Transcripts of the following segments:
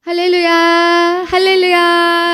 할렐루야, 할렐루야,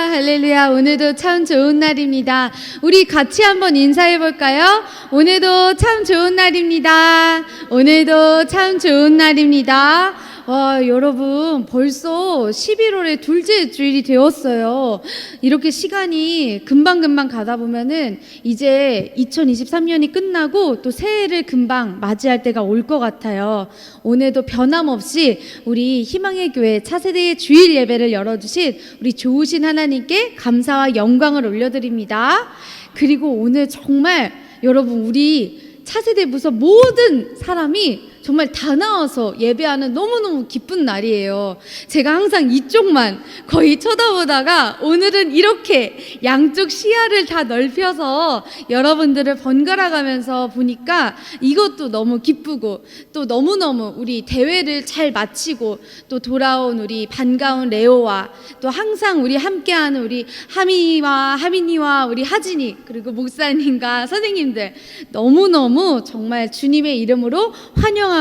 할렐루야. 오늘도 참 좋은 날입니다. 우리 같이 한번 인사해 볼까요? 오늘도 참 좋은 날입니다. 오늘도 참 좋은 날입니다. 와, 여러분, 벌써 11월의 둘째 주일이 되었어요. 이렇게 시간이 금방금방 가다 보면은 이제 2023년이 끝나고 또 새해를 금방 맞이할 때가 올 것 같아요. 오늘도 변함없이 우리 희망의 교회 차세대의 주일 예배를 열어주신 우리 좋으신 하나님께 감사와 영광을 올려드립니다. 그리고 오늘 정말 여러분, 우리 차세대 부서 모든 사람이 정말 다 나와서 예배하는 너무너무 기쁜 날이에요. 제가 항상 이쪽만 거의 쳐다보다가 오늘은 이렇게 양쪽 시야를 다 넓혀서 여러분들을 번갈아 가면서 보니까 이것도 너무 기쁘고, 또 너무너무 우리 대회를 잘 마치고 또 돌아온 우리 반가운 레오와 또 항상 우리 함께하는 우리 하민이와 우리 하진이, 그리고 목사님과 선생님들 너무너무 정말 주님의 이름으로 환영하고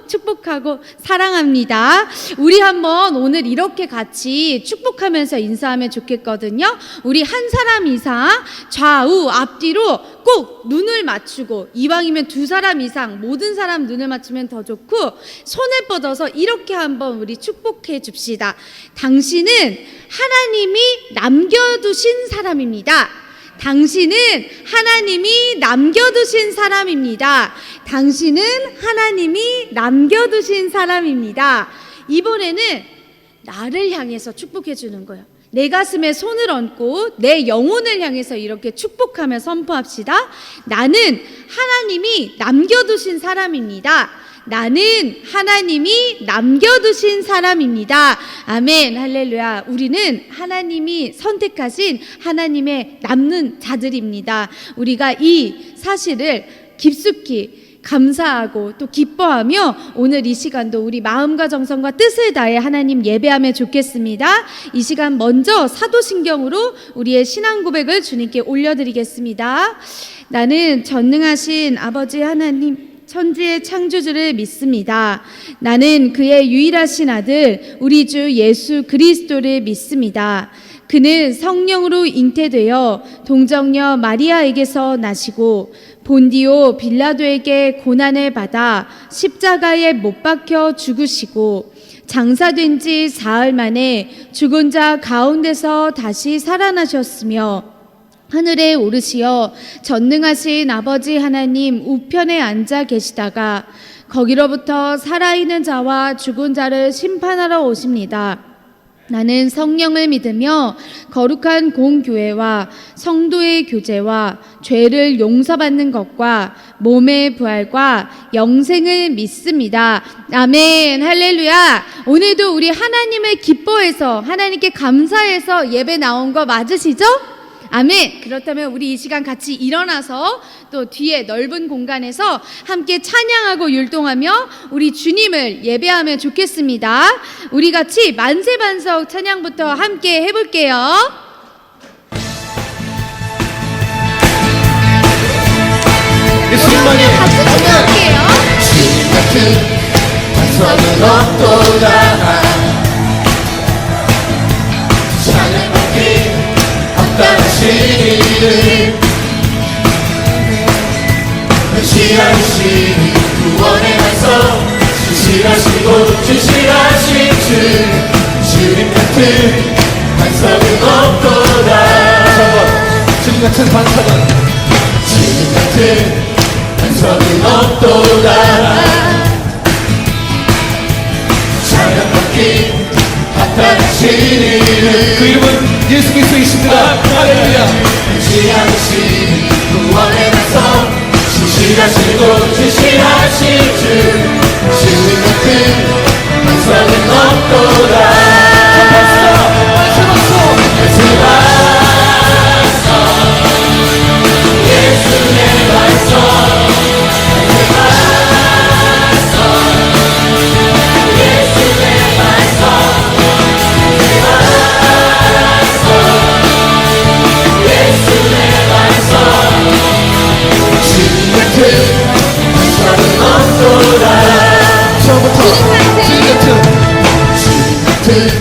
축복하고 사랑합니다. 우리 한번 오늘 이렇게 같이 축복하면서 인사하면 좋겠거든요. 우리 한 사람 이상 좌우 앞뒤로 꼭 눈을 맞추고, 이왕이면 두 사람 이상 모든 사람 눈을 맞추면 더 좋고, 손을 뻗어서 이렇게 한번 우리 축복해 줍시다. 당신은 하나님이 남겨두신 사람입니다. 당신은 하나님이 남겨두신 사람입니다. 당신은 하나님이 남겨두신 사람입니다. 이번에는 나를 향해서 축복해 주는 거예요. 내 가슴에 손을 얹고 내 영혼을 향해서 이렇게 축복하며 선포합시다. 나는 하나님이 남겨두신 사람입니다. 나는 하나님이 남겨두신 사람입니다. 아멘, 할렐루야. 우리는 하나님이 선택하신 하나님의 남는 자들입니다. 우리가 이 사실을 깊숙이 감사하고 또 기뻐하며 오늘 이 시간도 우리 마음과 정성과 뜻을 다해 하나님 예배하면 좋겠습니다. 이 시간 먼저 사도신경으로 우리의 신앙 고백을 주님께 올려드리겠습니다. 나는 전능하신 아버지 하나님, 천지의 창조주를 믿습니다. 나는 그의 유일하신 아들 우리 주 예수 그리스도를 믿습니다. 그는 성령으로 잉태되어 동정녀 마리아에게서 나시고 본디오 빌라도에게 고난을 받아 십자가에 못 박혀 죽으시고 장사된 지 사흘 만에 죽은 자 가운데서 다시 살아나셨으며 하늘에 오르시어 전능하신 아버지 하나님 우편에 앉아 계시다가 거기로부터 살아있는 자와 죽은 자를 심판하러 오십니다. 나는 성령을 믿으며 거룩한 공교회와 성도의 교제와 죄를 용서받는 것과 몸의 부활과 영생을 믿습니다. 아멘, 할렐루야. 오늘도 우리 하나님을 기뻐해서 하나님께 감사해서 예배 나온 거 맞으시죠? 아멘. 그렇다면 우리 이 시간 같이 일어나서 또 뒤에 넓은 공간에서 함께 찬양하고 율동하며 우리 주님을 예배하면 좋겠습니다. 우리 같이 만세반석 찬양부터 함께 해볼게요. 예수님만이 같이 찬양할게요. 주님 같은 반석은 없도다. 찬양받기 합당하신 이름, 변시하신 구원의 반석, 진실하시고 진실하신 주님 같은 반석은 없도다. 주님 같은 반석은, 주님 같은 반석은 없도다. 찬양받기 합당하신 이름, 그 이름은 예수 그리스도이십니다. 할렐루야. 변시하신 구원의 반석, 진실하시고 진실하신 주님 같은 반석은 없도다. 예수의 반석, 처음부터 주님 같은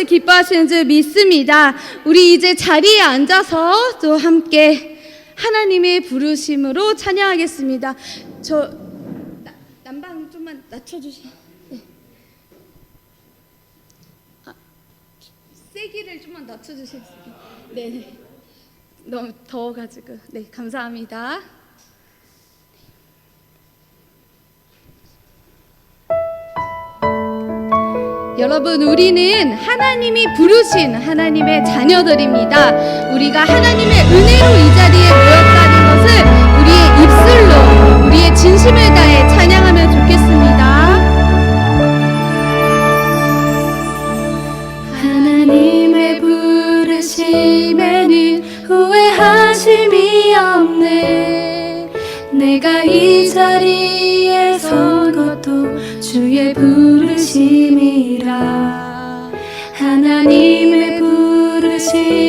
것을 기뻐하시는 줄 믿습니다. 우리 이제 자리에 앉아서 또 함께 하나님의 부르심으로 찬양하겠습니다. 난방 좀만 낮춰주세요. 네. 세기를 좀만 낮춰주세요. 네. 너무 더워가지고. 네, 감사합니다. 여러분, 우리는 하나님이 부르신 하나님의 자녀들입니다. 우리가 하나님의 은혜로 이 자리에 모였다는 것을 우리의 입술로, 우리의 진심을 다해 찬양하면 좋겠습니다. 하나님의 부르심에는 후회하심이 없네. 내가 이 자리에 선 것도 주의 부르심이라. 하나님의 부르심에는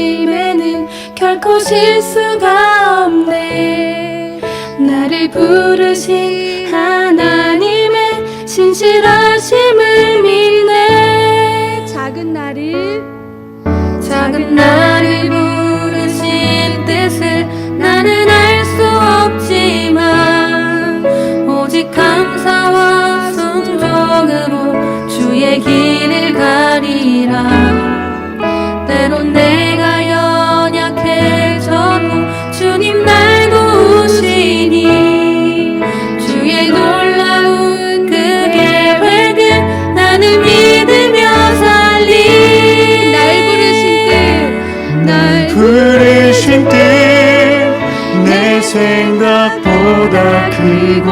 결코 실수가 없네. 나를 부르신 하나님의 신실하심을 믿네. 작은 나를 부르신 뜻을 나는 알 수 없지만 오직 감사와 순종으로 주의 길을 가리라. 때론 내가 연약해져도 주님 날 도우시니 주의 놀라운 그 계획은 나는 믿으며 살리. 날 부르신 뜻 내 생각보다 크고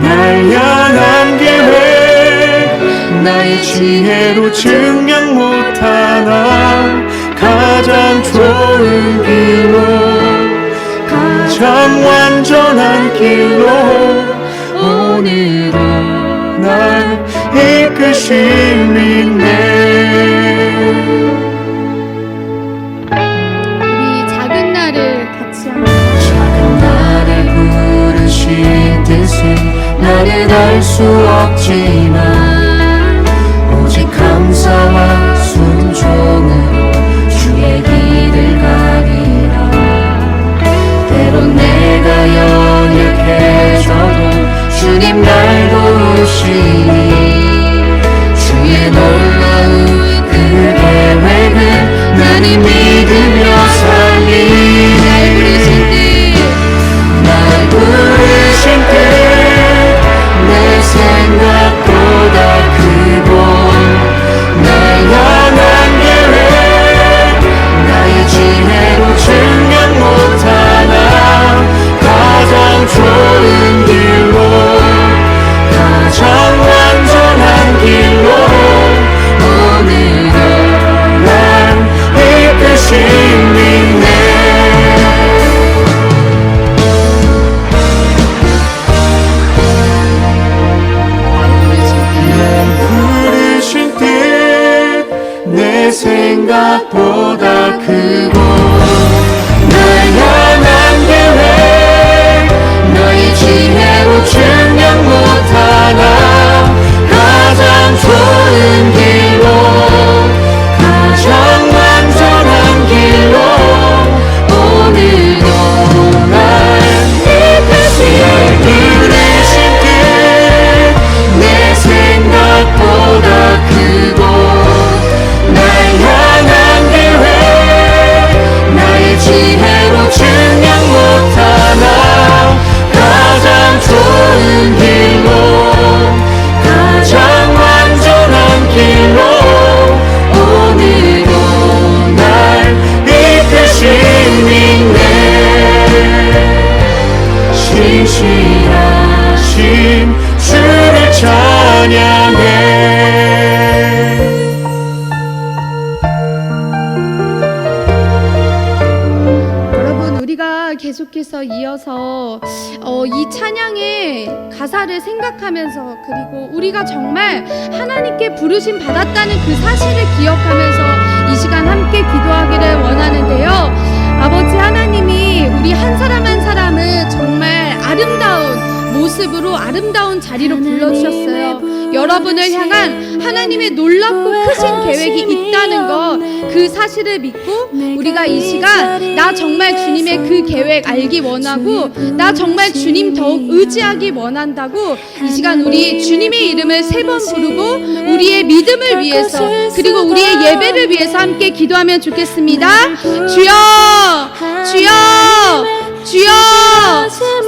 날 향한 계획 나의 지혜로 증명 못하나 가장 좋은 길로 가장 완전한 길로 오늘도 날 이끄신 믿네. 나는 알 수 없지만 오직 감사와 순종으로 주의 길을 가리라. 때론 내가 연약해져도 주님 날 도우시니 주의 놀라운 그 계획은 나는 믿으며 살리. 날 부르신 뜻 내 생각보다 크고 날 향한 계획 나의 지혜로 증명 못하나 가장 좋은 길로 가장 완전한 길로 오늘도 날 이끄신 믿네. 생각보다 크고 날 향한 계획 너의 지혜로 증명 못하나 가장 좋은 길로 가장 완전한 길로 오늘도 날 이끄신 뜻 내 생각보다 크고 날 향한 계획 나의 지혜로 증명 못하나 가장 좋은 길로 가장 완전한 길로 오늘도 날 이끄신 믿네. 신실하신 주를 찬양해. 계속해서 이어서 이 찬양의 가사를 생각하면서 그리고 우리가 정말 하나님께 부르심 받았다는 그 사실을 기억하면서 이 시간 함께 기도하기를 원하는데요. 아버지 하나님이 우리 한 사람 한 사람을 정말 아름다운 모습으로 아름다운 자리로 불러주셨어요. 여러분을 향한 하나님의 놀랍고 크신 계획이 있다는 것, 그 사실을 믿고 우리가 이 시간 나 정말 주님의 그 계획 알기 원하고 나 정말 주님 더욱 의지하기 원한다고 이 시간 우리 주님의 이름을 3번 부르고 우리의 믿음을 위해서 그리고 우리의 예배를 위해서 함께 기도하면 좋겠습니다. 주여 주여 주여,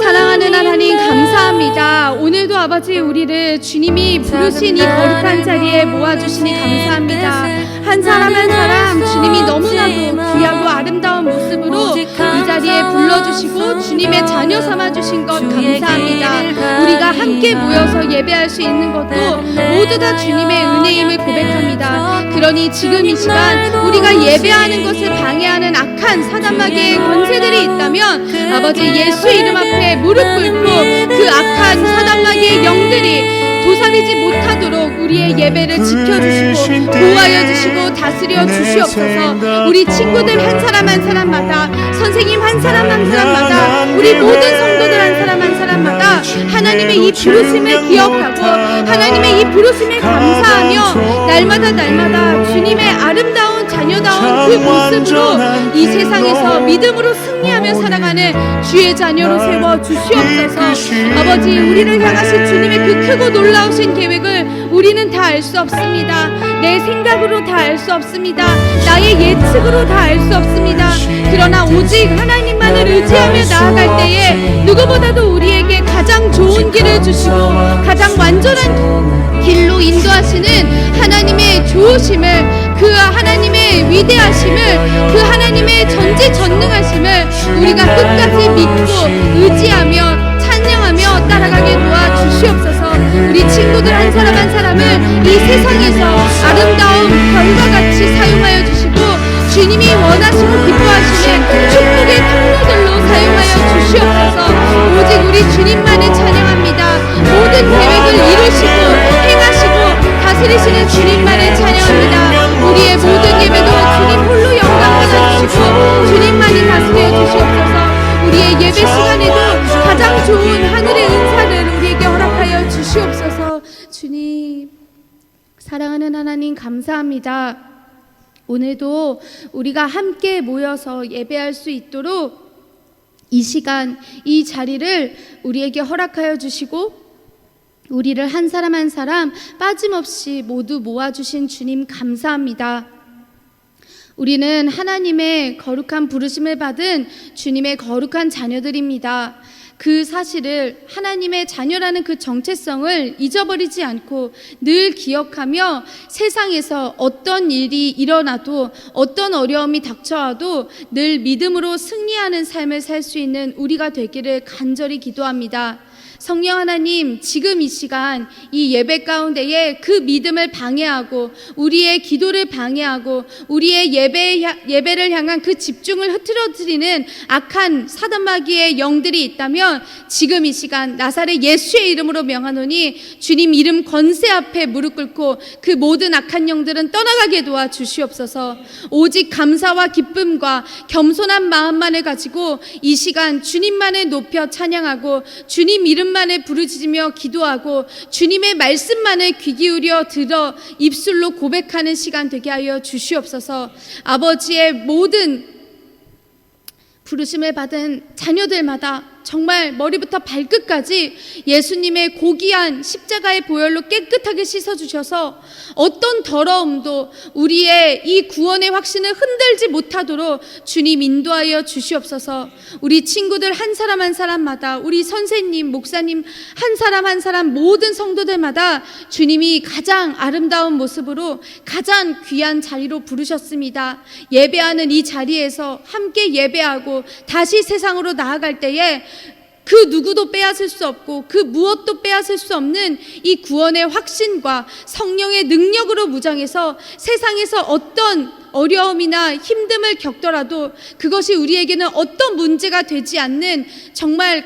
사랑하는 하나님 감사합니다. 오늘도 아버지 우리를 주님이 부르신 이 거룩한 자리에 모아주시니 감사합니다. 한 사람 한 사람 주님이 너무나도 귀하고 아름다운 모습으로 이 자리에 불러주시고 주님의 자녀 삼아주신 것 감사합니다. 우리가 함께 모여서 예배할 수 있는 것도 모두 다 주님의 은혜임을 고백합니다. 그러니 지금 이 시간 우리가 예배하는 것을 방해하는 악한 사단마귀의 권세들이 있다면 아버지 예수 이름 앞에 무릎 꿇고 그 악한 사단마귀의 영들이 도사리지 못하도록 우리의 예배를 지켜주시고 보호하여 주시고 다스려 주시옵소서. 우리 친구들 한 사람 한 사람마다, 선생님 한 사람 한 사람마다, 우리 모든 성도들 한 사람 한 사람마다 하나님의 이 부르심을 기억하고 하나님의 이 부르심에 감사하며 날마다 주님의 아름다운 자녀다운 그 모습으로 이 세상에서 믿음으로 승리하며 살아가는 주의 자녀로 세워 주시옵소서. 아버지 우리를 향하신 주님의 그 크고 놀라우신 계획을 우리는 다 알 수 없습니다. 내 생각으로 다 알 수 없습니다. 나의 예측으로 다 알 수 없습니다. 그러나 오직 하나님만을 의지하며 나아갈 때에 누구보다도 우리에게 가장 좋은 길을 주시고 가장 완전한 길로 인도하시는 하나님의 좋으심을, 그 하나님의 위대하심을, 그 하나님의 전지전능하심을 우리가 끝까지 믿고 의지하며 찬양하며 따라가게 도와주시옵소서. 우리 친구들 한 사람 한 사람을 이 세상에서 아름다운 별과 같이 사용하여 주시고 주님이 원하시고 기뻐하시는 축복의 통로들로 사용하여 주시옵소서. 오직 우리 주님만을 찬양합니다. 모든 계획을 이루시고 행하시고 다스리시는 주님만을 찬양합니다. 우리의 모든 예배도 주님 홀로 영광 받아주시고 주님만이 다스려 주시옵소서. 우리의 예배 시간에도 가장 좋은 하늘의 은사를 우리에게 허락하여 주시옵소서. 주님, 사랑하는 하나님 감사합니다. 오늘도 우리가 함께 모여서 예배할 수 있도록 이 시간, 이 자리를 우리에게 허락하여 주시고 우리를 한 사람 한 사람 빠짐없이 모두 모아주신 주님 감사합니다. 우리는 하나님의 거룩한 부르심을 받은 주님의 거룩한 자녀들입니다. 그 사실을, 하나님의 자녀라는 그 정체성을 잊어버리지 않고 늘 기억하며 세상에서 어떤 일이 일어나도 어떤 어려움이 닥쳐와도 늘 믿음으로 승리하는 삶을 살 수 있는 우리가 되기를 간절히 기도합니다. 성령 하나님, 지금 이 시간 이 예배 가운데에 그 믿음을 방해하고 우리의 기도를 방해하고 우리의 예배를 향한 그 집중을 흐트러뜨리는 악한 사단마귀의 영들이 있다면 지금 이 시간 나사렛 예수의 이름으로 명하노니 주님 이름 권세 앞에 무릎 꿇고 그 모든 악한 영들은 떠나가게 도와주시옵소서. 오직 감사와 기쁨과 겸손한 마음만을 가지고 이 시간 주님만을 높여 찬양하고 주님 이름만을 부르짖으며 기도하고 주님의 말씀만을 귀 기울여 들어 입술로 고백하는 시간 되게 하여 주시옵소서. 아버지의 모든 부르심을 받은 자녀들마다 정말 머리부터 발끝까지 예수님의 고귀한 십자가의 보혈로 깨끗하게 씻어주셔서 어떤 더러움도 우리의 이 구원의 확신을 흔들지 못하도록 주님 인도하여 주시옵소서. 우리 친구들 한 사람 한 사람마다, 우리 선생님, 목사님 한 사람 한 사람 모든 성도들마다 주님이 가장 아름다운 모습으로 가장 귀한 자리로 부르셨습니다. 예배하는 이 자리에서 함께 예배하고 다시 세상으로 나아갈 때에 그 누구도 빼앗을 수 없고 그 무엇도 빼앗을 수 없는 이 구원의 확신과 성령의 능력으로 무장해서 세상에서 어떤 어려움이나 힘듦을 겪더라도 그것이 우리에게는 어떤 문제가 되지 않는 정말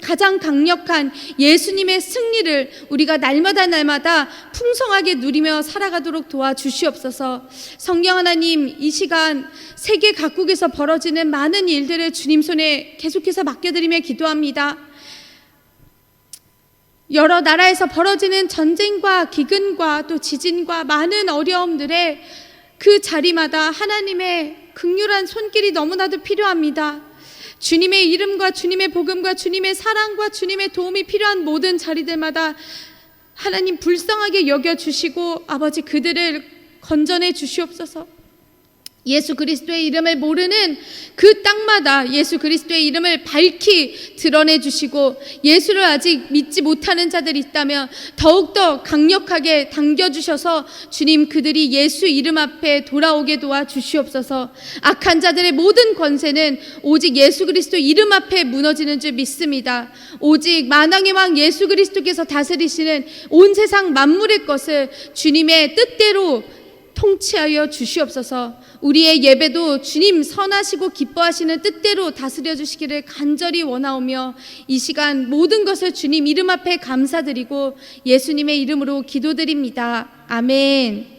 가장 강력한 예수님의 승리를 우리가 날마다 풍성하게 누리며 살아가도록 도와주시옵소서. 성령 하나님, 이 시간 세계 각국에서 벌어지는 많은 일들을 주님 손에 계속해서 맡겨드리며 기도합니다. 여러 나라에서 벌어지는 전쟁과 기근과 또 지진과 많은 어려움들에 그 자리마다 하나님의 극률한 손길이 너무나도 필요합니다. 주님의 이름과 주님의 복음과 주님의 사랑과 주님의 도움이 필요한 모든 자리들마다 하나님 불쌍하게 여겨주시고 아버지 그들을 건져내 주시옵소서. 예수 그리스도의 이름을 모르는 그 땅마다 예수 그리스도의 이름을 밝히 드러내 주시고, 예수를 아직 믿지 못하는 자들이 있다면 더욱더 강력하게 당겨주셔서 주님 그들이 예수 이름 앞에 돌아오게 도와주시옵소서. 악한 자들의 모든 권세는 오직 예수 그리스도 이름 앞에 무너지는 줄 믿습니다. 오직 만왕의 왕 예수 그리스도께서 다스리시는 온 세상 만물의 것을 주님의 뜻대로 통치하여 주시옵소서. 우리의 예배도 주님 선하시고 기뻐하시는 뜻대로 다스려 주시기를 간절히 원하오며, 이 시간 모든 것을 주님 이름 앞에 감사드리고 예수님의 이름으로 기도드립니다. 아멘.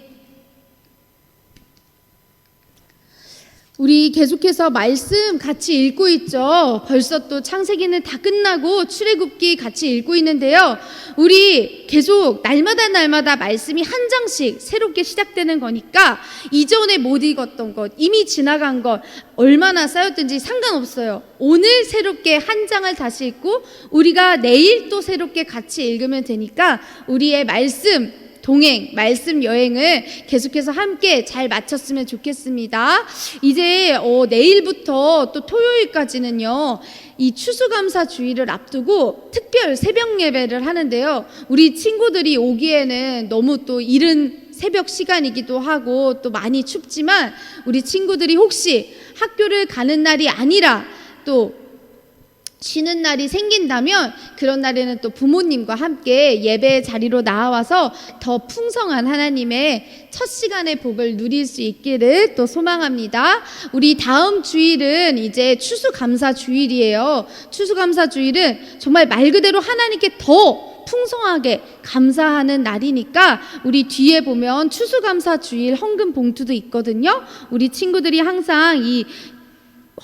우리 계속해서 말씀 같이 읽고 있죠. 벌써 또 창세기는 다 끝나고 출애굽기 같이 읽고 있는데요. 우리 계속 날마다 말씀이 한 장씩 새롭게 시작되는 거니까 이전에 못 읽었던 것, 이미 지나간 것 얼마나 쌓였든지 상관없어요. 오늘 새롭게 한 장을 다시 읽고 우리가 내일 또 새롭게 같이 읽으면 되니까 우리의 말씀 동행, 말씀 여행을 계속해서 함께 잘 마쳤으면 좋겠습니다. 이제 내일부터 또 토요일까지는요, 이 추수감사 주일을 앞두고 특별 새벽 예배를 하는데요. 우리 친구들이 오기에는 너무 또 이른 새벽 시간이기도 하고 또 많이 춥지만, 우리 친구들이 혹시 학교를 가는 날이 아니라 또 쉬는 날이 생긴다면 그런 날에는 또 부모님과 함께 예배 자리로 나와서 더 풍성한 하나님의 첫 시간의 복을 누릴 수 있기를 또 소망합니다. 우리 다음 주일은 이제 추수감사 주일이에요. 추수감사 주일은 정말 말 그대로 하나님께 더 풍성하게 감사하는 날이니까 우리 뒤에 보면 추수감사 주일 헌금 봉투도 있거든요. 우리 친구들이 항상 이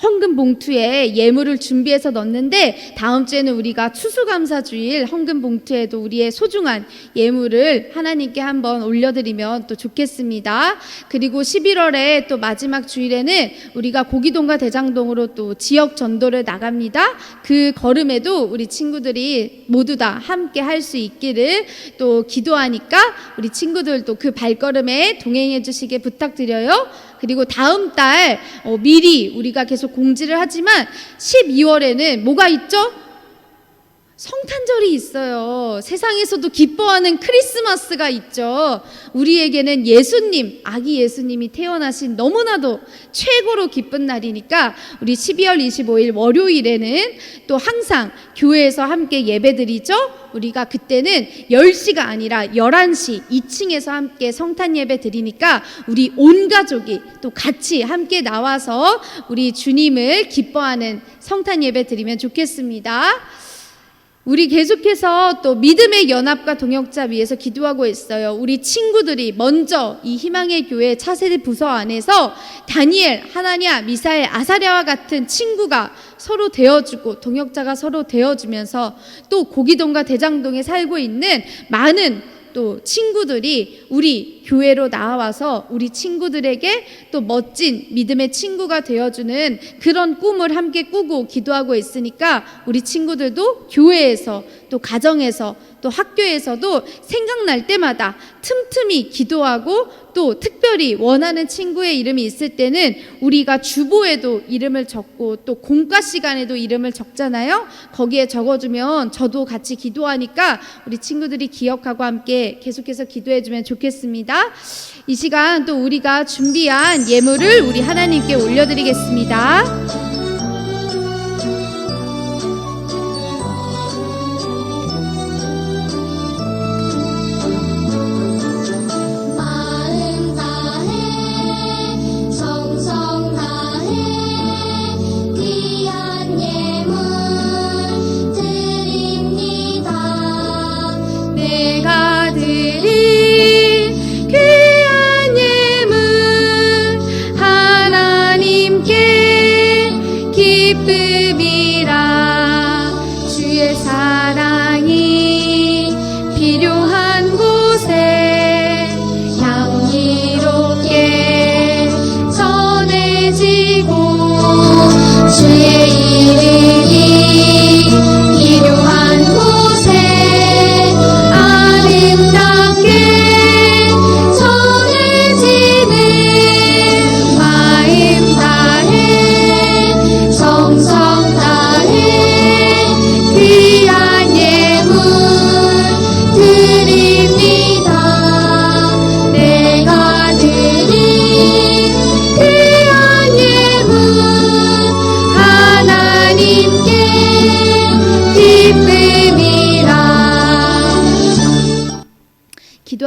헌금 봉투에 예물을 준비해서 넣는데, 다음 주에는 우리가 추수감사주일 헌금 봉투에도 우리의 소중한 예물을 하나님께 한번 올려드리면 또 좋겠습니다. 그리고 11월에 또 마지막 주일에는 우리가 고기동과 대장동으로 또 지역 전도를 나갑니다. 그 걸음에도 우리 친구들이 모두 다 함께 할 수 있기를 또 기도하니까 우리 친구들도 그 발걸음에 동행해 주시길 부탁드려요. 그리고 다음 달 미리 우리가 계속 공지를 하지만 12월에는 뭐가 있죠? 성탄절이 있어요. 세상에서도 기뻐하는 크리스마스가 있죠. 우리에게는 예수님, 아기 예수님이 태어나신 너무나도 최고로 기쁜 날이니까 우리 12월 25일 월요일에는 또 항상 교회에서 함께 예배드리죠. 우리가 그때는 10시가 아니라 11시 2층에서 함께 성탄 예배 드리니까 우리 온 가족이 또 같이 함께 나와서 우리 주님을 기뻐하는 성탄 예배 드리면 좋겠습니다. 우리 계속해서 또 믿음의 연합과 동역자 위해서 기도하고 있어요. 우리 친구들이 먼저 이 희망의 교회 차세대 부서 안에서 다니엘, 하나냐, 미사엘, 아사랴와 같은 친구가 서로 되어주고 동역자가 서로 되어주면서 또 고기동과 대장동에 살고 있는 많은 또 친구들이 우리 교회로 나와서 우리 친구들에게 또 멋진 믿음의 친구가 되어주는 그런 꿈을 함께 꾸고 기도하고 있으니까 우리 친구들도 교회에서 또 가정에서 또 학교에서도 생각날 때마다 틈틈이 기도하고 또 특별히 원하는 친구의 이름이 있을 때는 우리가 주보에도 이름을 적고 또 공과 시간에도 이름을 적잖아요. 거기에 적어주면 저도 같이 기도하니까 우리 친구들이 기억하고 함께 계속해서 기도해주면 좋겠습니다. 이 시간 또 우리가 준비한 예물을 우리 하나님께 올려드리겠습니다.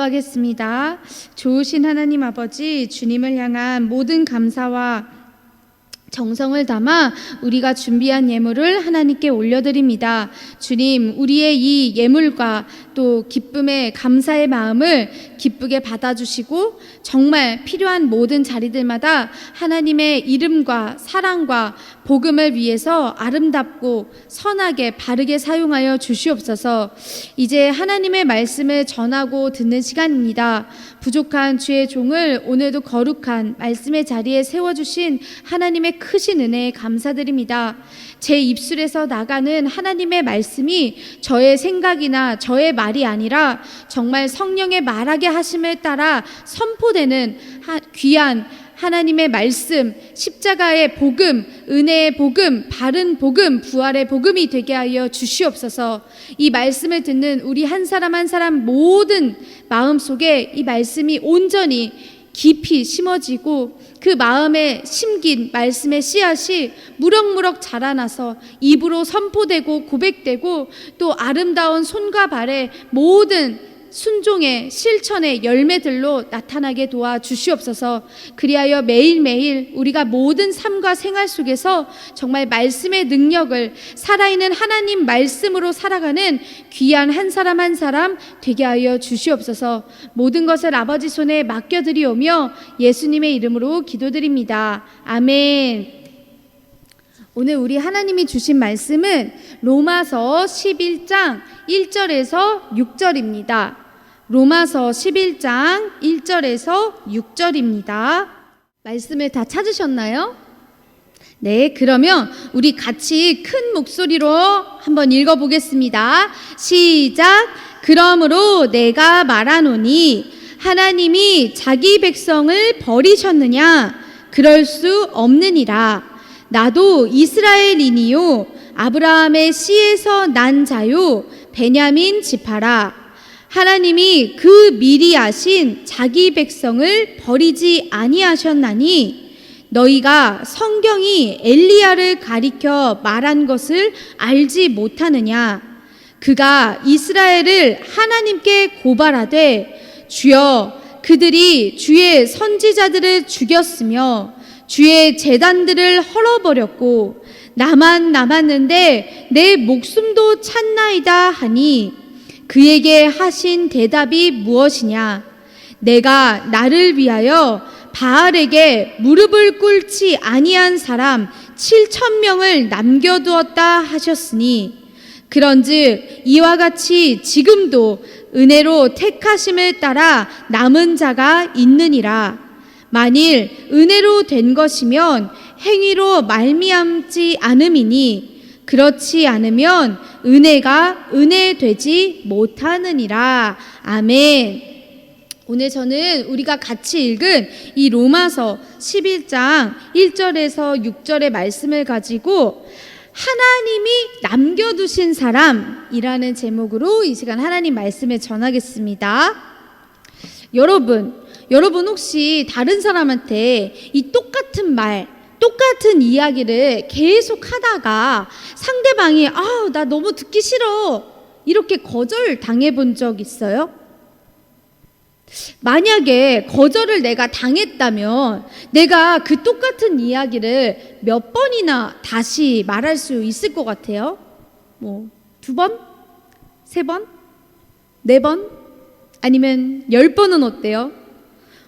기도하겠습니다. 좋으신 하나님 아버지, 주님을 향한 모든 감사와 정성을 담아 우리가 준비한 예물을 하나님께 올려드립니다. 주님, 우리의 이 예물과 또 기쁨의 감사의 마음을 기쁘게 받아주시고 정말 필요한 모든 자리들마다 하나님의 이름과 사랑과 복음을 위해서 아름답고 선하게 바르게 사용하여 주시옵소서. 이제 하나님의 말씀을 전하고 듣는 시간입니다. 부족한 주의 종을 오늘도 거룩한 말씀의 자리에 세워주신 하나님의 크신 은혜에 감사드립니다. 제 입술에서 나가는 하나님의 말씀이 저의 생각이나 저의 말이 아니라 정말 성령의 말하게 하심을 따라 선포되는 귀한 하나님의 말씀, 십자가의 복음, 은혜의 복음, 바른 복음, 부활의 복음이 되게 하여 주시옵소서. 이 말씀을 듣는 우리 한 사람 한 사람 모든 마음속에 이 말씀이 온전히 깊이 심어지고 그 마음에 심긴 말씀의 씨앗이 무럭무럭 자라나서 입으로 선포되고 고백되고 또 아름다운 손과 발의 모든 순종의 실천의 열매들로 나타나게 도와 주시옵소서. 그리하여 매일매일 우리가 모든 삶과 생활 속에서 정말 말씀의 능력을 살아있는 하나님 말씀으로 살아가는 귀한 한 사람 한 사람 되게 하여 주시옵소서. 모든 것을 아버지 손에 맡겨드리오며 예수님의 이름으로 기도드립니다. 아멘. 오늘 우리 하나님이 주신 말씀은 로마서 11장 1절에서 6절입니다. 로마서 11장 1절에서 6절입니다. 말씀을 다 찾으셨나요? 네, 그러면 우리 같이 큰 목소리로 한번 읽어보겠습니다. 시작. 그러므로 내가 말하노니 하나님이 자기 백성을 버리셨느냐? 그럴 수 없느니라. 나도 이스라엘이니요 아브라함의 씨에서 난 자요 베냐민 지파라. 하나님이 그 미리 아신 자기 백성을 버리지 아니하셨나니 너희가 성경이 엘리야를 가리켜 말한 것을 알지 못하느냐? 그가 이스라엘을 하나님께 고발하되 주여 그들이 주의 선지자들을 죽였으며 주의 제단들을 헐어버렸고 나만 남았는데 내 목숨도 찼나이다 하니 그에게 하신 대답이 무엇이냐? 내가 나를 위하여 바알에게 무릎을 꿇지 아니한 사람 7,000명을 남겨두었다 하셨으니 그런즉 이와 같이 지금도 은혜로 택하심을 따라 남은 자가 있느니라. 만일 은혜로 된 것이면 행위로 말미암지 않음이니 그렇지 않으면 은혜가 은혜되지 못하느니라. 아멘. 오늘 저는 우리가 같이 읽은 이 로마서 11장 1절에서 6절의 말씀을 가지고 하나님이 남겨두신 사람이라는 제목으로 이 시간 하나님 말씀을 전하겠습니다. 여러분 혹시 다른 사람한테 이 똑같은 말, 똑같은 이야기를 계속 하다가 상대방이 나 너무 듣기 싫어 이렇게 거절 당해본 적 있어요? 만약에 거절을 내가 당했다면 내가 그 똑같은 이야기를 몇 번이나 다시 말할 수 있을 것 같아요? 2번? 3번? 4번? 아니면 10번은 어때요?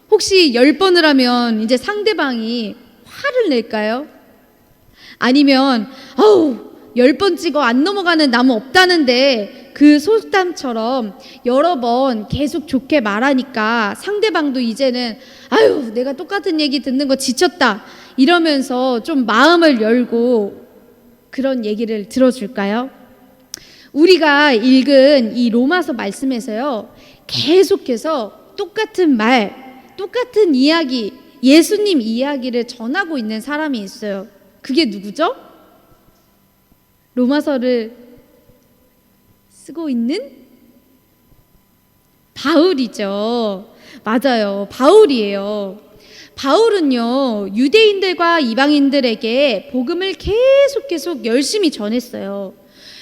혹시 10번을 하면 이제 상대방이 화를 낼까요? 아니면 10번 찍어 안 넘어가는 나무 없다는데 그 속담처럼 여러 번 계속 좋게 말하니까 상대방도 이제는 내가 똑같은 얘기 듣는 거 지쳤다 이러면서 좀 마음을 열고 그런 얘기를 들어줄까요? 우리가 읽은 이 로마서 말씀에서요 계속해서 똑같은 말, 똑같은 이야기, 예수님 이야기를 전하고 있는 사람이 있어요. 그게 누구죠? 로마서를 쓰고 있는 바울이죠. 맞아요. 바울이에요. 바울은요, 유대인들과 이방인들에게 복음을 계속 열심히 전했어요.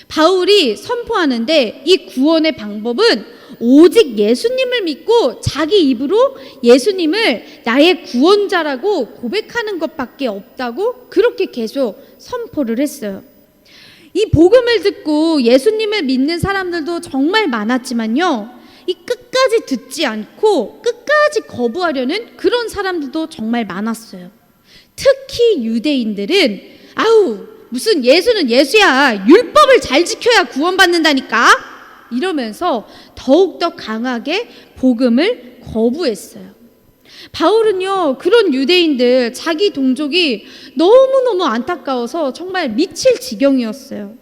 바울이 선포하는데 이 구원의 방법은 오직 예수님을 믿고 자기 입으로 예수님을 나의 구원자라고 고백하는 것밖에 없다고 그렇게 계속 선포를 했어요. 이 복음을 듣고 예수님을 믿는 사람들도 정말 많았지만요, 이 끝까지 듣지 않고 끝까지 거부하려는 그런 사람들도 정말 많았어요. 특히 유대인들은 무슨 예수는 예수야, 율법을 잘 지켜야 구원받는다니까, 이러면서 더욱더 강하게 복음을 거부했어요. 바울은요, 그런 유대인들, 자기 동족이 너무너무 안타까워서 정말 미칠 지경이었어요.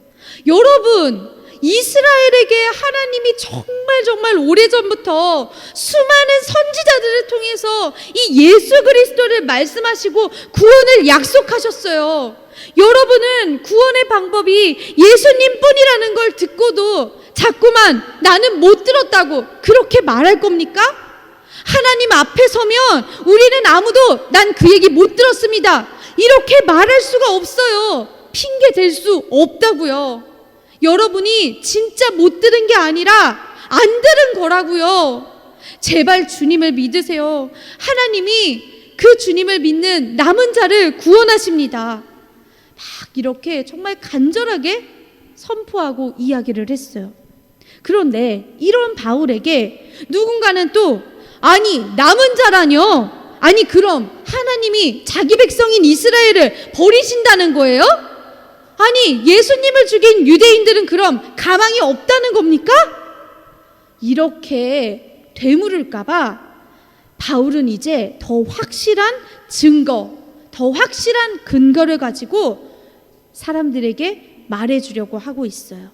여러분, 이스라엘에게 하나님이 정말 오래전부터 수많은 선지자들을 통해서 이 예수 그리스도를 말씀하시고 구원을 약속하셨어요. 여러분은 구원의 방법이 예수님뿐이라는 걸 듣고도 자꾸만 나는 못 들었다고 그렇게 말할 겁니까? 하나님 앞에 서면 우리는 아무도 난 그 얘기 못 들었습니다, 이렇게 말할 수가 없어요. 핑계 댈 수 없다고요. 여러분이 진짜 못 들은 게 아니라 안 들은 거라고요. 제발 주님을 믿으세요. 하나님이 그 주님을 믿는 남은 자를 구원하십니다. 막 이렇게 정말 간절하게 선포하고 이야기를 했어요. 그런데 이런 바울에게 누군가는 또 아니 남은 자라뇨? 아니 그럼 하나님이 자기 백성인 이스라엘을 버리신다는 거예요? 아니 예수님을 죽인 유대인들은 그럼 가망이 없다는 겁니까? 이렇게 되물을까봐 바울은 이제 더 확실한 증거, 더 확실한 근거를 가지고 사람들에게 말해주려고 하고 있어요.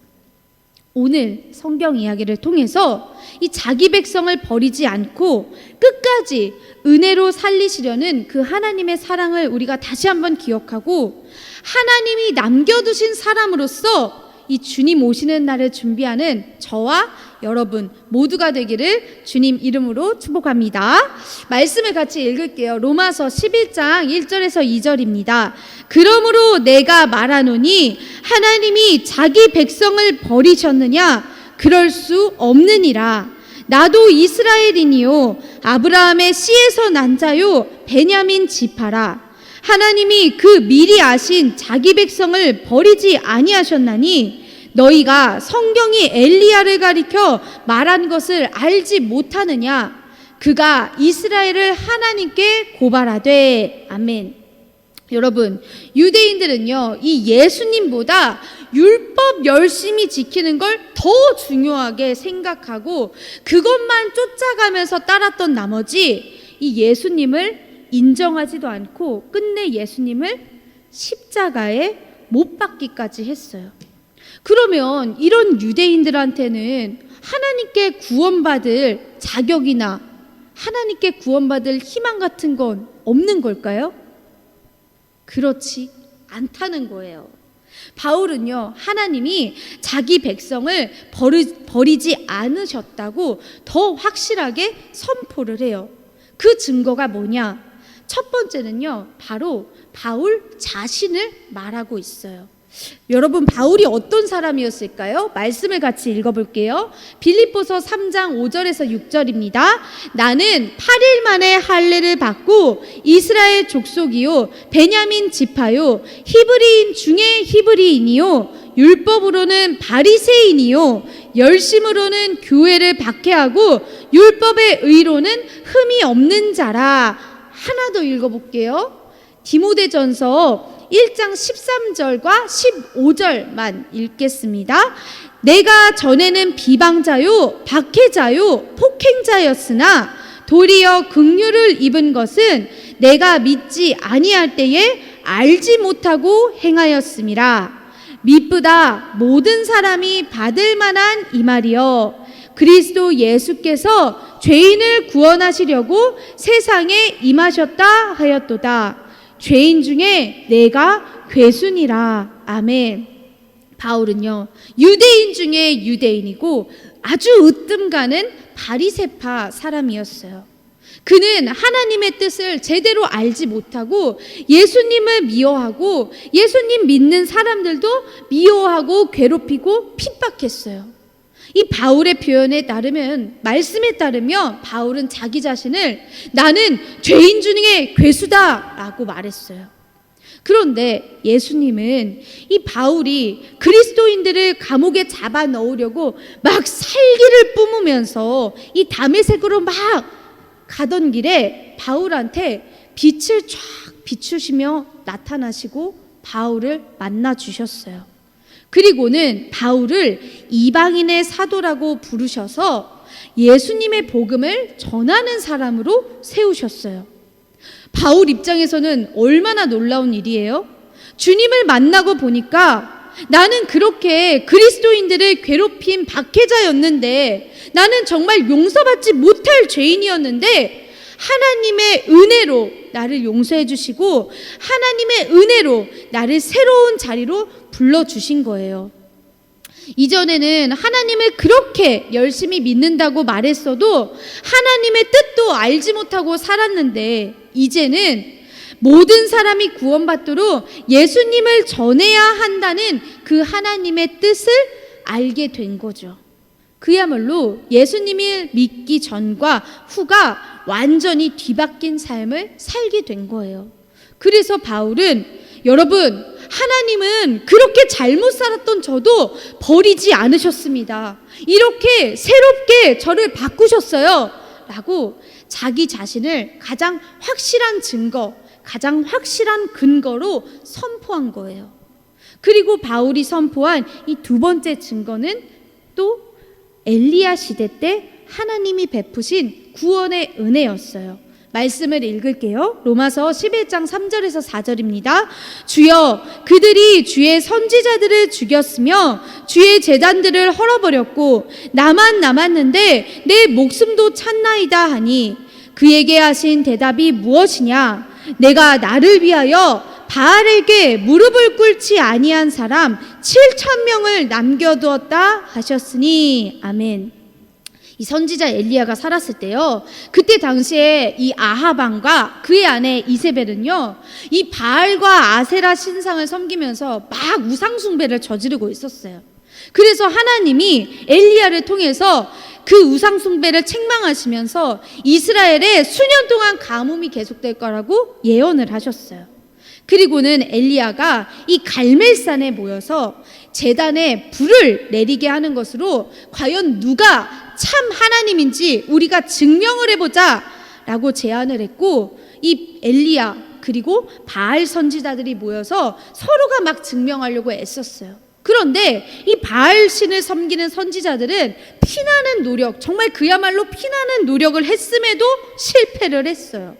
오늘 성경 이야기를 통해서 이 자기 백성을 버리지 않고 끝까지 은혜로 살리시려는 그 하나님의 사랑을 우리가 다시 한번 기억하고, 하나님이 남겨두신 사람으로서 이 주님 오시는 날을 준비하는 저와 여러분 모두가 되기를 주님 이름으로 축복합니다. 말씀을 같이 읽을게요. 로마서 11장 1절에서 2절입니다. 그러므로 내가 말하노니 하나님이 자기 백성을 버리셨느냐? 그럴 수 없느니라. 나도 이스라엘이니요 아브라함의 씨에서 난 자요 베냐민 지파라. 하나님이 그 미리 아신 자기 백성을 버리지 아니하셨나니 너희가 성경이 엘리야를 가리켜 말한 것을 알지 못하느냐? 그가 이스라엘을 하나님께 고발하되. 아멘. 여러분, 유대인들은요 이 예수님보다 율법 열심히 지키는 걸 더 중요하게 생각하고 그것만 쫓아가면서 따랐던 나머지 이 예수님을 인정하지도 않고 끝내 예수님을 십자가에 못 박기까지 했어요. 그러면 이런 유대인들한테는 하나님께 구원받을 자격이나 하나님께 구원받을 희망 같은 건 없는 걸까요? 그렇지 않다는 거예요. 바울은요 하나님이 자기 백성을 버리지 않으셨다고 더 확실하게 선포를 해요. 그 증거가 뭐냐? 첫 번째는요 바로 바울 자신을 말하고 있어요. 여러분, 바울이 어떤 사람이었을까요? 말씀을 같이 읽어볼게요. 빌립보서 3장 5절에서 6절입니다. 나는 8일 만에 할례를 받고 이스라엘 족속이요 베냐민 지파요 히브리인 중에 히브리인이요 율법으로는 바리새인이요 열심으로는 교회를 박해하고 율법의 의로는 흠이 없는 자라. 하나 더 읽어볼게요. 디모데전서 1장 13절과 15절만 읽겠습니다. 내가 전에는 비방자요 박해자요 폭행자였으나 도리어 긍휼을 입은 것은 내가 믿지 아니할 때에 알지 못하고 행하였음이라. 미쁘다 모든 사람이 받을 만한 이 말이여. 그리스도 예수께서 죄인을 구원하시려고 세상에 임하셨다 하였도다. 죄인 중에 내가 괴순이라. 아멘. 바울은요 유대인 중에 유대인이고 아주 으뜸 가는 바리새파 사람이었어요. 그는 하나님의 뜻을 제대로 알지 못하고 예수님을 미워하고 예수님 믿는 사람들도 미워하고 괴롭히고 핍박했어요. 이 바울의 표현에 따르면, 말씀에 따르면 바울은 자기 자신을 나는 죄인 중에 괴수다 라고 말했어요. 그런데 예수님은 이 바울이 그리스도인들을 감옥에 잡아 넣으려고 막 살기를 뿜으면서 이 다메섹으로 막 가던 길에 바울한테 빛을 쫙 비추시며 나타나시고 바울을 만나 주셨어요. 그리고는 바울을 이방인의 사도라고 부르셔서 예수님의 복음을 전하는 사람으로 세우셨어요. 바울 입장에서는 얼마나 놀라운 일이에요? 주님을 만나고 보니까 나는 그렇게 그리스도인들을 괴롭힌 박해자였는데, 나는 정말 용서받지 못할 죄인이었는데 하나님의 은혜로 나를 용서해 주시고 하나님의 은혜로 나를 새로운 자리로 불러주신 거예요. 이전에는 하나님을 그렇게 열심히 믿는다고 말했어도 하나님의 뜻도 알지 못하고 살았는데, 이제는 모든 사람이 구원받도록 예수님을 전해야 한다는 그 하나님의 뜻을 알게 된 거죠. 그야말로 예수님을 믿기 전과 후가 완전히 뒤바뀐 삶을 살게 된 거예요. 그래서 바울은, 여러분, 하나님은 그렇게 잘못 살았던 저도 버리지 않으셨습니다. 이렇게 새롭게 저를 바꾸셨어요 라고 자기 자신을 가장 확실한 증거, 가장 확실한 근거로 선포한 거예요. 그리고 바울이 선포한 이 두 번째 증거는 또 엘리야 시대 때 하나님이 베푸신 구원의 은혜였어요. 말씀을 읽을게요. 로마서 11장 3절에서 4절입니다. 주여, 그들이 주의 선지자들을 죽였으며 주의 제단들을 헐어버렸고 나만 남았는데 내 목숨도 찼나이다 하니 그에게 하신 대답이 무엇이냐? 내가 나를 위하여 바알에게 무릎을 꿇지 아니한 사람 7,000명을 남겨두었다 하셨으니. 아멘. 이 선지자 엘리야가 살았을 때요, 그때 당시에 이 아합 왕과 그의 아내 이세벨은요, 이 바알과 아세라 신상을 섬기면서 막 우상 숭배를 저지르고 있었어요. 그래서 하나님이 엘리야를 통해서 그 우상 숭배를 책망하시면서 이스라엘에 수년 동안 가뭄이 계속될 거라고 예언을 하셨어요. 그리고는 엘리야가 이 갈멜산에 모여서 제단에 불을 내리게 하는 것으로 과연 누가 참 하나님인지 우리가 증명을 해보자 라고 제안을 했고, 이 엘리야 그리고 바알 선지자들이 모여서 서로가 막 증명하려고 애썼어요. 그런데 이 바알 신을 섬기는 선지자들은 피나는 노력, 정말 그야말로 피나는 노력을 했음에도 실패를 했어요.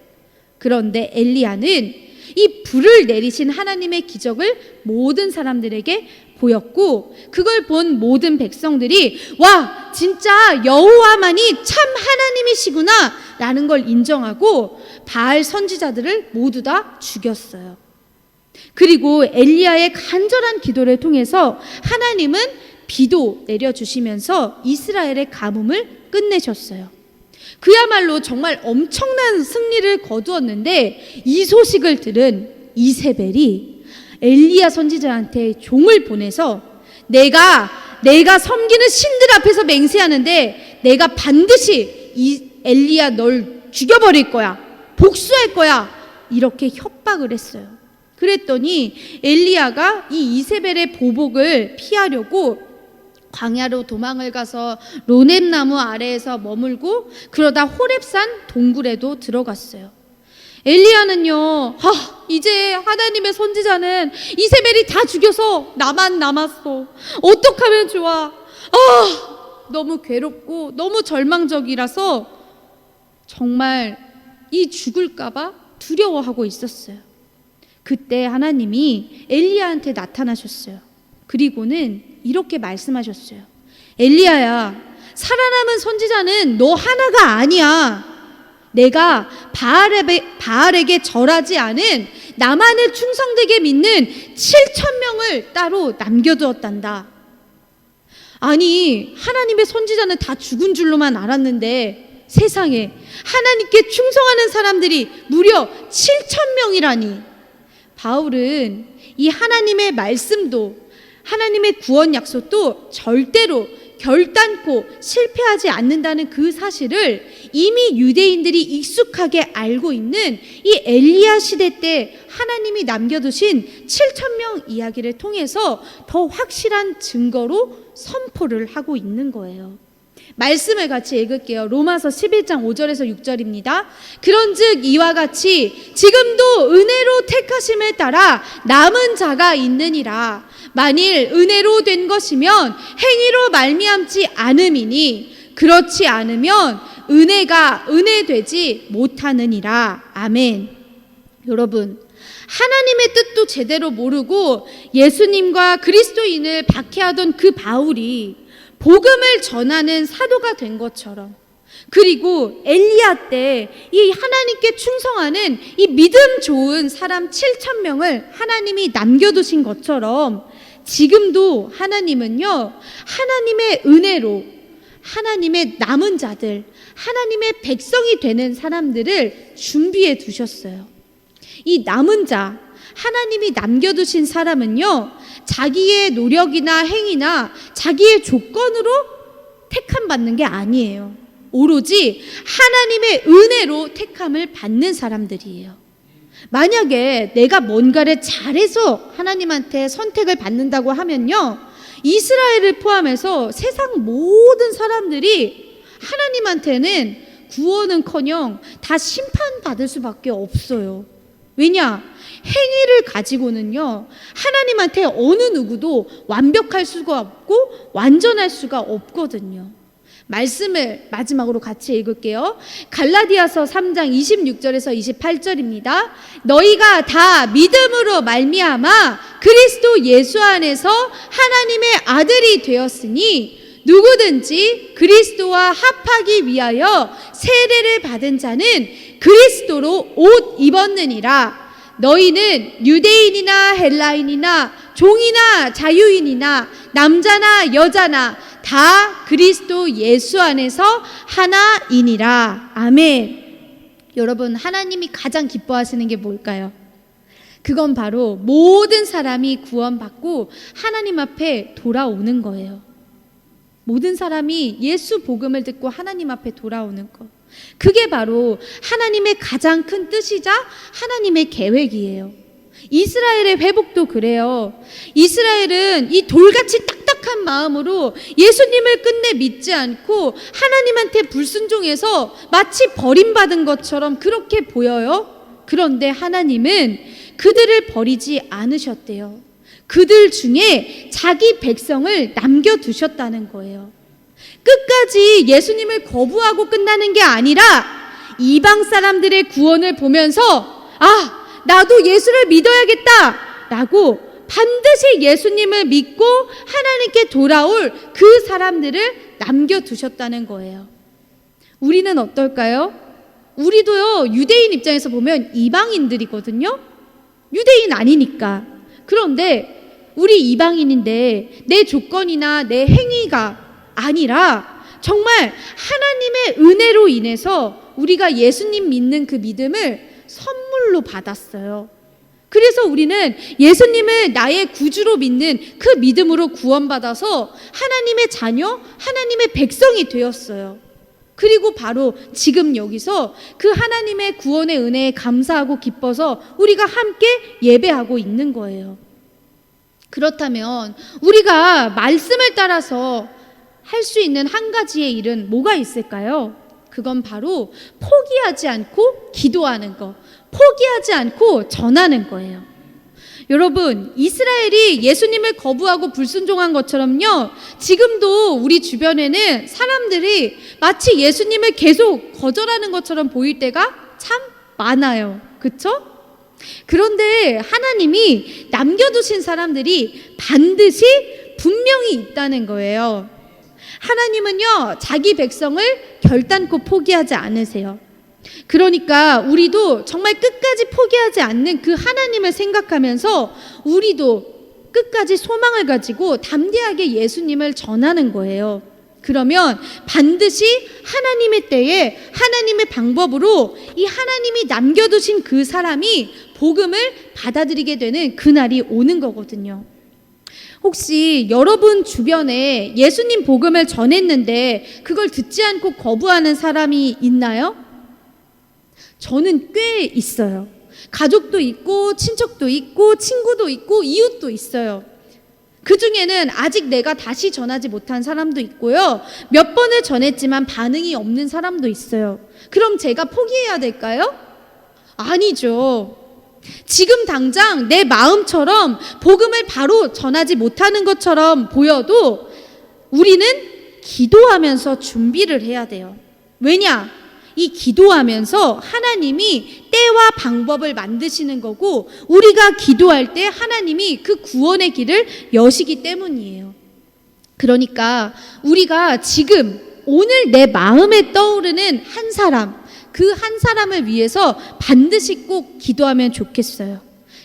그런데 엘리야는 이 불을 내리신 하나님의 기적을 모든 사람들에게 보였고, 그걸 본 모든 백성들이 와, 진짜 여호와만이 참 하나님이시구나 라는 걸 인정하고 바알 선지자들을 모두 다 죽였어요. 그리고 엘리야의 간절한 기도를 통해서 하나님은 비도 내려주시면서 이스라엘의 가뭄을 끝내셨어요. 그야말로 정말 엄청난 승리를 거두었는데, 이 소식을 들은 이세벨이 엘리야 선지자한테 종을 보내서 내가 섬기는 신들 앞에서 맹세하는데 내가 반드시 이 엘리야 널 죽여버릴 거야, 복수할 거야, 이렇게 협박을 했어요. 그랬더니 엘리야가 이 이세벨의 보복을 피하려고 광야로 도망을 가서 로넴 나무 아래에서 머물고, 그러다 호렙산 동굴에도 들어갔어요. 엘리야는요, 이제 하나님의 선지자는 이세벨이 다 죽여서 나만 남았어. 어떡하면 좋아. 너무 괴롭고 너무 절망적이라서 정말 이 죽을까봐 두려워하고 있었어요. 그때 하나님이 엘리야한테 나타나셨어요. 그리고는 이렇게 말씀하셨어요. 엘리야야, 살아남은 선지자는 너 하나가 아니야. 내가 바알에게 절하지 않은 나만을 충성되게 믿는 7,000명을 따로 남겨두었단다. 아니, 하나님의 선지자는 다 죽은 줄로만 알았는데 세상에 하나님께 충성하는 사람들이 무려 7,000명이라니. 바울은 이 하나님의 말씀도 하나님의 구원 약속도 절대로 결단코 실패하지 않는다는 그 사실을 이미 유대인들이 익숙하게 알고 있는 이 엘리야 시대 때 하나님이 남겨두신 7,000명 이야기를 통해서 더 확실한 증거로 선포를 하고 있는 거예요. 말씀을 같이 읽을게요. 로마서 11장 5절에서 6절입니다. 그런즉 이와 같이 지금도 은혜로 택하심을 따라 남은 자가 있느니라. 만일 은혜로 된 것이면 행위로 말미암지 않음이니 그렇지 않으면 은혜가 은혜되지 못하느니라. 아멘. 여러분, 하나님의 뜻도 제대로 모르고 예수님과 그리스도인을 박해하던 그 바울이 복음을 전하는 사도가 된 것처럼, 그리고 엘리야 때 이 하나님께 충성하는 이 믿음 좋은 사람 7,000명을 하나님이 남겨두신 것처럼 지금도 하나님은요, 하나님의 은혜로 하나님의 남은 자들, 하나님의 백성이 되는 사람들을 준비해 두셨어요. 이 남은 자, 하나님이 남겨두신 사람은요, 자기의 노력이나 행위나 자기의 조건으로 택함 받는 게 아니에요. 오로지 하나님의 은혜로 택함을 받는 사람들이에요. 만약에 내가 뭔가를 잘해서 하나님한테 선택을 받는다고 하면요, 이스라엘을 포함해서 세상 모든 사람들이 하나님한테는 구원은커녕 다 심판받을 수밖에 없어요. 왜냐? 행위를 가지고는요, 하나님한테 어느 누구도 완벽할 수가 없고 완전할 수가 없거든요. 말씀을 마지막으로 같이 읽을게요. 갈라디아서 3장 26절에서 28절입니다. 너희가 다 믿음으로 말미암아 그리스도 예수 안에서 하나님의 아들이 되었으니 누구든지 그리스도와 합하기 위하여 세례를 받은 자는 그리스도로 옷 입었느니라. 너희는 유대인이나 헬라인이나 종이나 자유인이나 남자나 여자나 다 그리스도 예수 안에서 하나이니라. 아멘. 여러분, 하나님이 가장 기뻐하시는 게 뭘까요? 그건 바로 모든 사람이 구원받고 하나님 앞에 돌아오는 거예요. 모든 사람이 예수 복음을 듣고 하나님 앞에 돌아오는 것. 그게 바로 하나님의 가장 큰 뜻이자 하나님의 계획이에요. 이스라엘의 회복도 그래요. 이스라엘은 이 돌같이 딱딱한 마음으로 예수님을 끝내 믿지 않고 하나님한테 불순종해서 마치 버림받은 것처럼 그렇게 보여요. 그런데 하나님은 그들을 버리지 않으셨대요. 그들 중에 자기 백성을 남겨두셨다는 거예요. 끝까지 예수님을 거부하고 끝나는 게 아니라 이방 사람들의 구원을 보면서 나도 예수를 믿어야겠다 라고 반드시 예수님을 믿고 하나님께 돌아올 그 사람들을 남겨두셨다는 거예요. 우리는 어떨까요? 우리도요, 유대인 입장에서 보면 이방인들이거든요. 유대인 아니니까. 그런데 우리 이방인인데 내 조건이나 내 행위가 아니라 정말 하나님의 은혜로 인해서 우리가 예수님 믿는 그 믿음을 선물로 받았어요. 그래서 우리는 예수님을 나의 구주로 믿는 그 믿음으로 구원받아서 하나님의 자녀, 하나님의 백성이 되었어요. 그리고 바로 지금 여기서 그 하나님의 구원의 은혜에 감사하고 기뻐서 우리가 함께 예배하고 있는 거예요. 그렇다면 우리가 말씀을 따라서 할 수 있는 한 가지의 일은 뭐가 있을까요? 그건 바로 포기하지 않고 기도하는 거, 포기하지 않고 전하는 거예요. 여러분, 이스라엘이 예수님을 거부하고 불순종한 것처럼요, 지금도 우리 주변에는 사람들이 마치 예수님을 계속 거절하는 것처럼 보일 때가 참 많아요. 그렇죠? 그런데 하나님이 남겨두신 사람들이 반드시 분명히 있다는 거예요. 하나님은요, 자기 백성을 결단코 포기하지 않으세요. 그러니까 우리도 정말 끝까지 포기하지 않는 그 하나님을 생각하면서 우리도 끝까지 소망을 가지고 담대하게 예수님을 전하는 거예요. 그러면 반드시 하나님의 때에 하나님의 방법으로 이 하나님이 남겨두신 그 사람이 복음을 받아들이게 되는 그날이 오는 거거든요. 혹시 여러분 주변에 예수님 복음을 전했는데 그걸 듣지 않고 거부하는 사람이 있나요? 저는 꽤 있어요. 가족도 있고 친척도 있고 친구도 있고 이웃도 있어요. 그 중에는 아직 내가 다시 전하지 못한 사람도 있고요. 몇 번을 전했지만 반응이 없는 사람도 있어요. 그럼 제가 포기해야 될까요? 아니죠. 지금 당장 내 마음처럼 복음을 바로 전하지 못하는 것처럼 보여도 우리는 기도하면서 준비를 해야 돼요. 왜냐? 이 기도하면서 하나님이 때와 방법을 만드시는 거고 우리가 기도할 때 하나님이 그 구원의 길을 여시기 때문이에요. 그러니까 우리가 지금 오늘 내 마음에 떠오르는 한 사람, 그 한 사람을 위해서 반드시 꼭 기도하면 좋겠어요.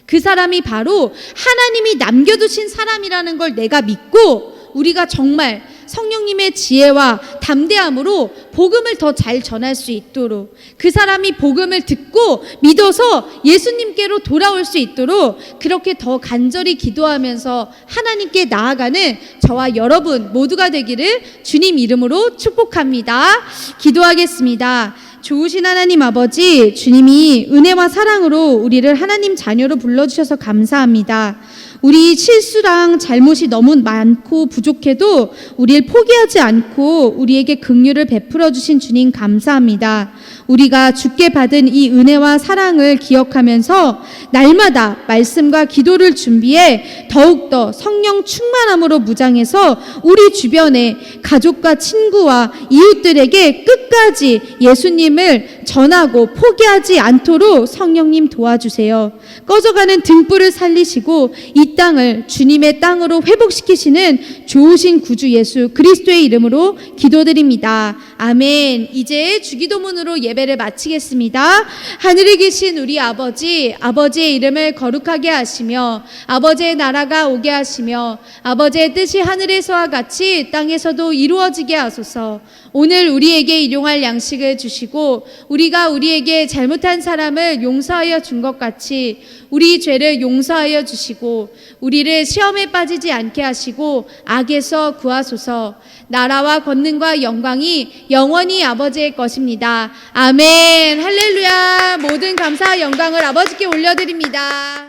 그 사람이 바로 하나님이 남겨두신 사람이라는 걸 내가 믿고 우리가 정말 성령님의 지혜와 담대함으로 복음을 더 잘 전할 수 있도록 그 사람이 복음을 듣고 믿어서 예수님께로 돌아올 수 있도록 그렇게 더 간절히 기도하면서 하나님께 나아가는 저와 여러분 모두가 되기를 주님 이름으로 축복합니다. 기도하겠습니다. 좋으신 하나님 아버지, 주님이 은혜와 사랑으로 우리를 하나님 자녀로 불러주셔서 감사합니다. 우리 실수랑 잘못이 너무 많고 부족해도 우리를 포기하지 않고 우리에게 긍휼을 베풀어 주신 주님 감사합니다. 우리가 주께 받은 이 은혜와 사랑을 기억하면서 날마다 말씀과 기도를 준비해 더욱더 성령 충만함으로 무장해서 우리 주변에 가족과 친구와 이웃들에게 끝까지 예수님을 전하고 포기하지 않도록 성령님 도와주세요. 꺼져가는 등불을 살리시고 이 땅을 주님의 땅으로 회복시키시는 좋으신 구주 예수 그리스도의 이름으로 기도드립니다. 아멘. 이제 주기도문으로 예배를 마치겠습니다. 하늘에 계신 우리 아버지, 아버지의 이름을 거룩하게 하시며 아버지의 나라가 오게 하시며 아버지의 뜻이 하늘에서와 같이 땅에서도 이루어지게 하소서. 오늘 우리에게 일용할 양식을 주시고 우리가 우리에게 잘못한 사람을 용서하여 준 것 같이 우리 죄를 용서하여 주시고 우리를 시험에 빠지지 않게 하시고 악에서 구하소서. 나라와 권능과 영광이 영원히 아버지의 것입니다. 아멘. 할렐루야. 모든 감사와 영광을 아버지께 올려드립니다.